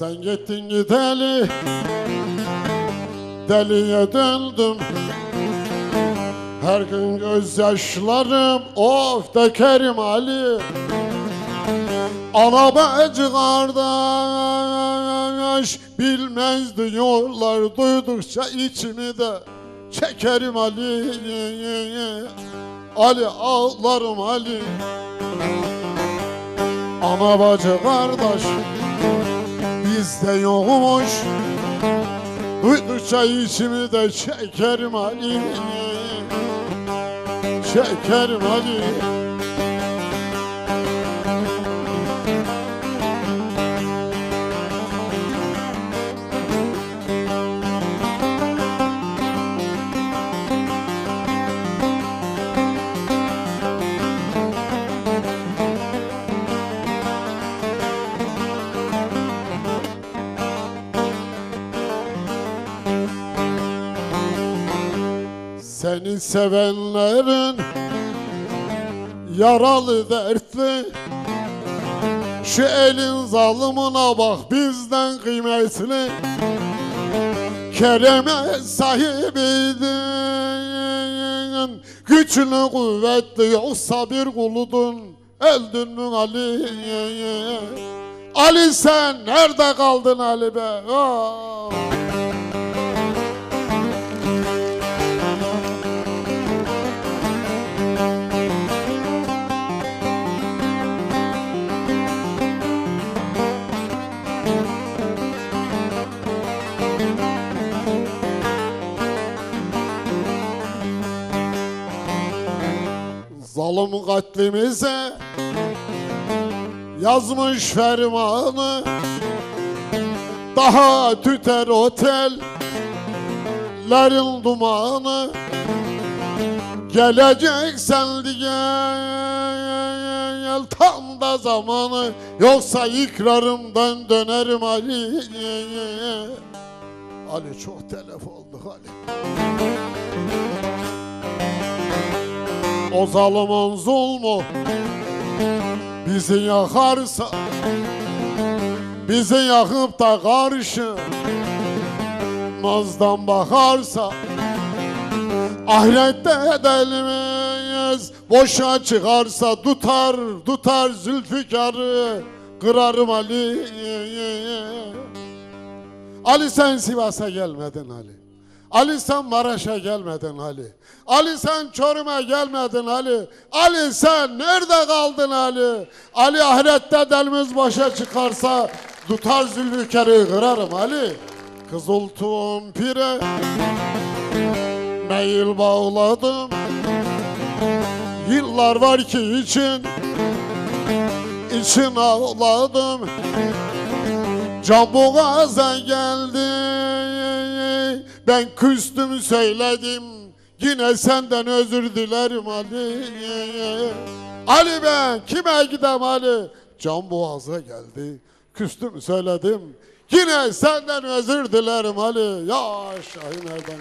Sen gittin gideli, deliye döndüm. Her gün gözyaşlarım of dökerim Ali. Ana bacı kardeş bilmez diyorlar, duydukça içimi de çekerim Ali. Ali ağlarım Ali. Ana bacı kardeş bizde yokmuş, duydukça içimi de çekerim Ali. Çekerim Ali. Seni sevenlerin yaralı dertli, şu elin zalimine bak bizden kıymetli. Kereme sahibiydin, güçlü kuvvetli, yoksa bir kuludun. Öldün mü Ali? Ali sen nerede kaldın Ali be? Oh. Zalim katlimize yazmış fermanı, daha tüter otellerin dumanı. Geleceksen gel tam da zamanı, yoksa ikrarımdan dönerim Ali. Ali çok telef olduk Ali. O zalimin zulmü bizi yakarsa, bizi yakıp da karşı nazdan bakarsa, ahirette edelimiz boşa çıkarsa, tutar Zülfikar'ı kırarım Ali. Ali sen Sivas'a gelmedin Ali. Ali sen Maraş'a gelmedin Ali. Ali sen Çorum'a gelmedin Ali. Ali sen nerede kaldın Ali? Ali ahirette delimiz başa çıkarsa, tutar Zülfikar'ı kırarım Ali. Kızıltuğum pire meyil bağladım. Yıllar var ki için ağladım. Can boğaza geldi, ben küstüm söyledim, yine senden özür dilerim Ali. Ali ben kime gidem Ali? Can boğaza geldi, küstüm söyledim, yine senden özür dilerim Ali. Ya Şahin Erdoğan.